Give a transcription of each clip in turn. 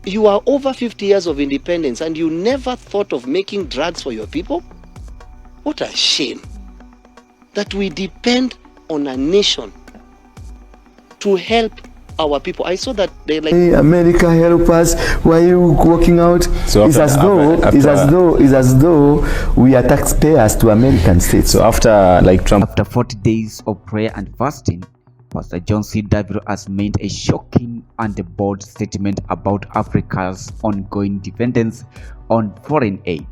you are over 50 years of independence and you never thought of making drugs for your people? What a shame that we depend on a nation to help our people. I saw that they like America help us. Why are you working out? So it's as though we are taxpayers to American states. So after Trump, after 40 days of prayer and fasting, Pastor John C.W. has made a shocking and a bold statement about Africa's ongoing dependence on foreign aid.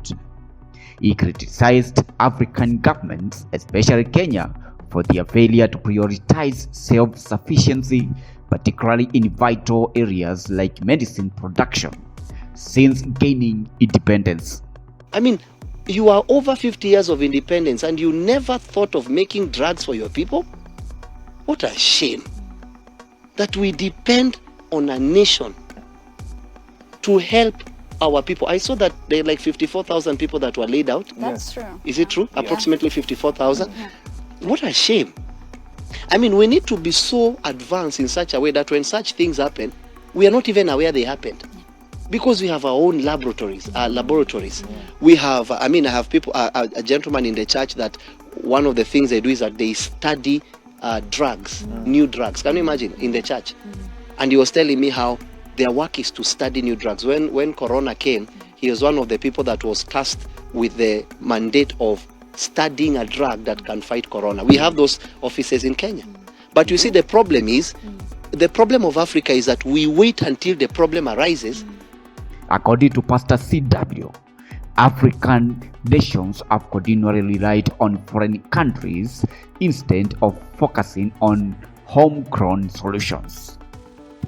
He criticized African governments, especially Kenya, for their failure to prioritize self-sufficiency, particularly in vital areas like medicine production, since gaining independence. I mean, you are over 50 years of independence and you never thought of making drugs for your people? What a shame that we depend on a nation to help our people. I saw that there are like 54,000 people that were laid out. That's true. Is it true? Yeah. Approximately 54,000. Yeah. What a shame. I mean, we need to be so advanced in such a way that when such things happen, we are not even aware they happened. Because we have our own laboratories. We have, I have people, a gentleman in the church that one of the things they do is that they study drugs, new drugs. Can you imagine, in the church? And he was telling me how their work is to study new drugs. When Corona came, he was one of the people that was tasked with the mandate of studying a drug that can fight Corona. We have those offices in Kenya. But you see, the problem of Africa is that we wait until the problem arises. According to Pastor C.W., African nations have continually relied on foreign countries instead of focusing on homegrown solutions.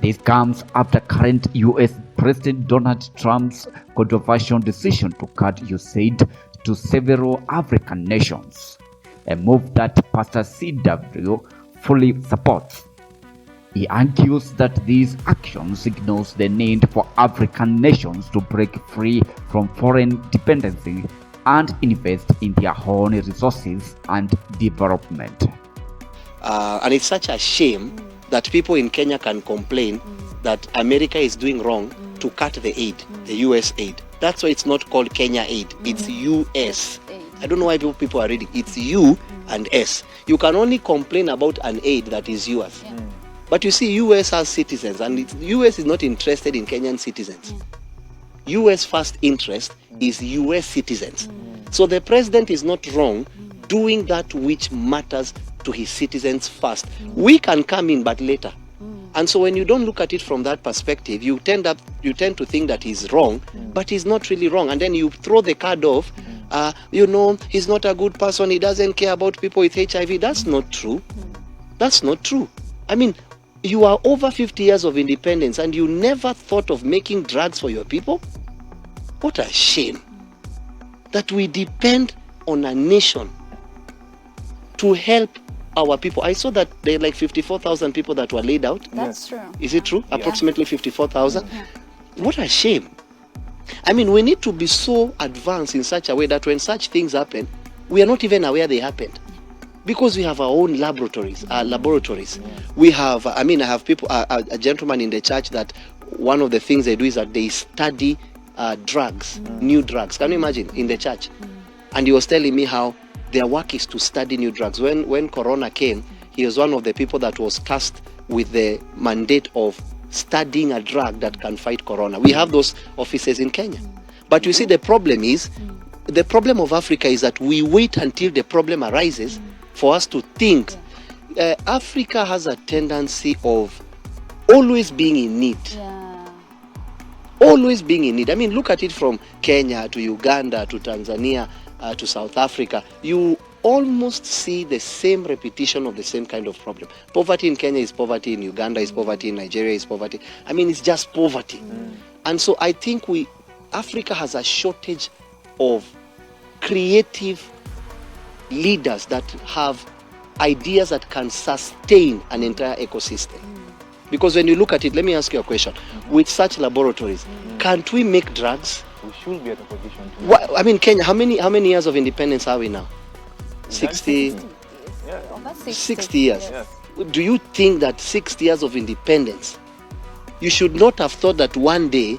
This comes after current U.S. President Donald Trump's controversial decision to cut USAID to several African nations, a move that Pastor C.W. fully supports. He argues that these actions signals the need for African nations to break free from foreign dependency and invest in their own resources and development. And it's such a shame that people in Kenya can complain that America is doing wrong to cut the aid, the US aid. That's why it's not called Kenya aid, it's US. I don't know why people are reading. It's U and S. You can only complain about an aid that is yours. But you see, US has citizens, and US is not interested in Kenyan citizens. US first interest is US citizens. So the president is not wrong doing that which matters to his citizens first. We can come in, but later. And so when you don't look at it from that perspective, you tend to think that he's wrong, but he's not really wrong. And then you throw the card off. He's not a good person. He doesn't care about people with HIV. That's not true. That's not true. I mean, you are over 50 years of independence and you never thought of making drugs for your people? What a shame that we depend on a nation to help our people. I saw that there are like 54,000 people that were laid out. That's true. Is it true? Yeah. Approximately 54,000. What a shame. I mean, we need to be so advanced in such a way that when such things happen, we are not even aware they happened. Because we have our own laboratories. We have, I have people, a gentleman in the church that one of the things they do is that they study drugs, new drugs. Can you imagine, in the church? And he was telling me how their work is to study new drugs. When Corona came, he was one of the people that was tasked with the mandate of studying a drug that can fight Corona. We have those offices in Kenya. But you see, the problem of Africa is that we wait until the problem arises for us to think. Africa has a tendency of always being in need. Always being in need. I mean, look at it from Kenya to Uganda to Tanzania to South Africa. You almost see the same repetition of the same kind of problem. Poverty in Kenya is poverty, in Uganda is poverty, in Nigeria is poverty. I mean, it's just poverty. And so I think Africa has a shortage of creative leaders that have ideas that can sustain an entire ecosystem. Because when you look at it, let me ask you a question. With such laboratories, can't we make drugs? We should be at a position to. I mean, Kenya, how many years of independence are we now? 60 years. Yes. Do you think that 60 years of independence, you should not have thought that one day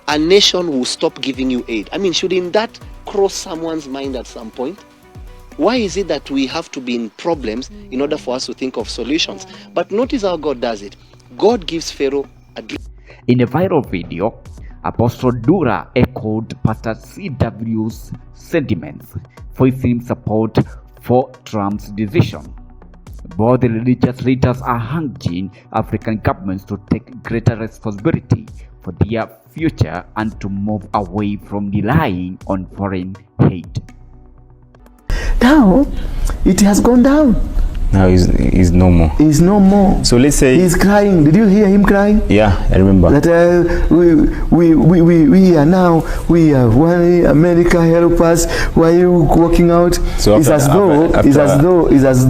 a nation will stop giving you aid. I mean, shouldn't that cross someone's mind at some point? Why is it that we have to be in problems in order for us to think of solutions? But notice how God does it. God gives Pharaoh a dream. In a viral video, Pst Ndura echoed Pastor CW's sentiments, voicing support for Trump's decision. Both the religious leaders are urging African governments to take greater responsibility for their future and to move away from relying on foreign aid. Now, it has gone down. Now he's no more. He's no more. So let's say he's crying. Did you hear him crying? Yeah, I remember. That we are now, we are one, America help us. Why are you walking out? So it's as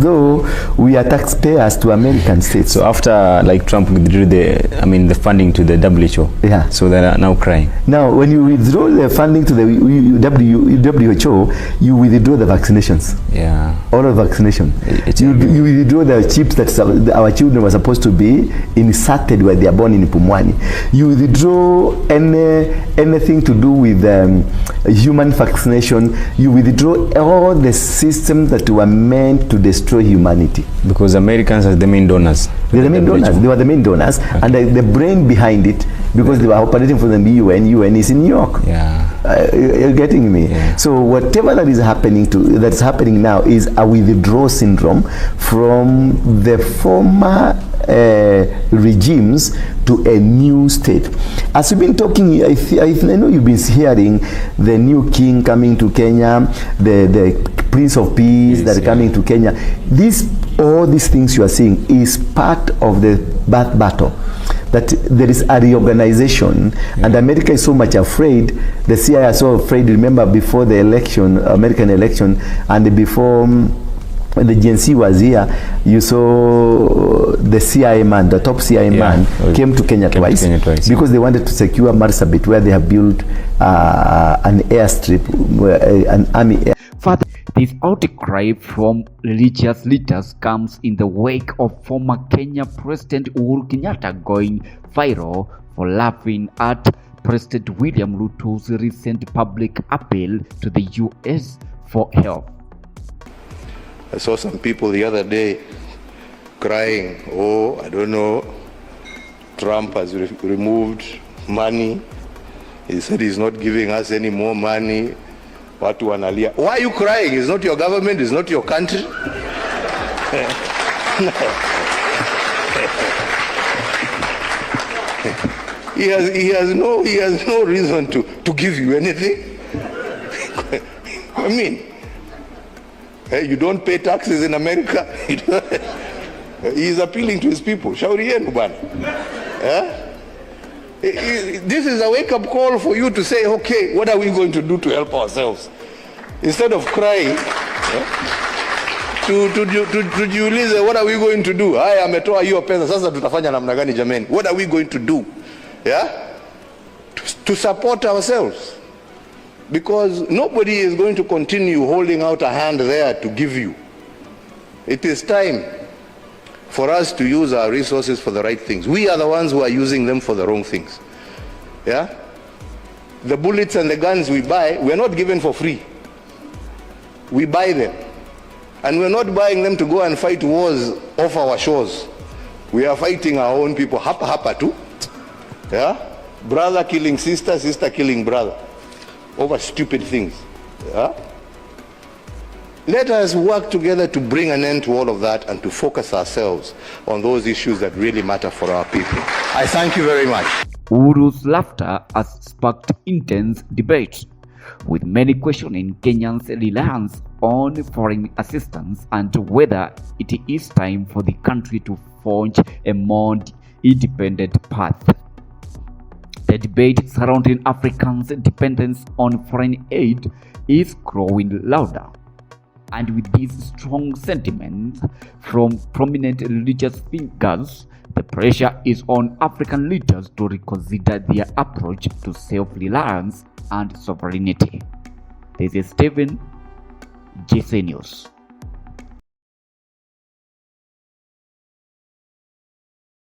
though we are taxpayers to American states. So after like Trump withdrew the funding to the WHO. Yeah. So they are now crying. Now when you withdraw the funding to the WHO, you withdraw the vaccinations. Yeah. All of vaccination. You withdraw the chips that our children were supposed to be inserted where they are born in Pumwani. You withdraw anything to do with human vaccination. You withdraw all the systems that were meant to destroy humanity. Because Americans are the main donors. They're the main donors. They were the main donors, okay. And the brain behind it, because they were operating for the UN. UN is in New York. Yeah. You're getting me. Yeah. So whatever that's happening now is a withdrawal syndrome from the former regimes to a new state. As we've been talking, I know you've been hearing the new king coming to Kenya, the Prince of Peace that are coming to Kenya. All these things you are seeing is part of the birth battle. That there is a reorganization, and America is so much afraid. The CIA are so afraid. Remember, before the election, American election, and before when the GNC was here, you saw the CIA man, the top CIA man, came to Kenya twice because they wanted to secure Marsabit, where they have built an airstrip, an army air. Further, this outcry from religious leaders comes in the wake of former Kenya President Uhuru Kenyatta going viral for laughing at President William Ruto's recent public appeal to the US for help. I saw some people the other day crying, oh, I don't know, Trump has removed money. He said he's not giving us any more money. Watu wanalia. Why are you crying? It's not your government, it's not your country. He has no reason to give you anything. I mean, you don't pay taxes in America. He is appealing to his people. Shauri yenu bwana. This is a wake-up call for you to say, okay, what are we going to do to help ourselves? Instead of crying, tujiulize, what are we going to do? Haya, ametoa hiyo pesa, sasa tutafanya namna gani jameni? What are we going to do? Yeah? To support ourselves. Because nobody is going to continue holding out a hand there to give you. It is time for us to use our resources for the right things. We are the ones who are using them for the wrong things. Yeah? The bullets and the guns we buy, we're not given for free. We buy them. And we're not buying them to go and fight wars off our shores. We are fighting our own people. Hapa too. Yeah? Brother killing sister, sister killing brother. Over stupid things. Yeah? Let us work together to bring an end to all of that and to focus ourselves on those issues that really matter for our people. I thank you very much. Uhuru's laughter has sparked intense debate, with many questioning Kenyans' reliance on foreign assistance and whether it is time for the country to forge a more independent path. The debate surrounding Africans' dependence on foreign aid is growing louder. And with these strong sentiments from prominent religious figures, the pressure is on African leaders to reconsider their approach to self-reliance and sovereignty. This is Stephen, GCNews.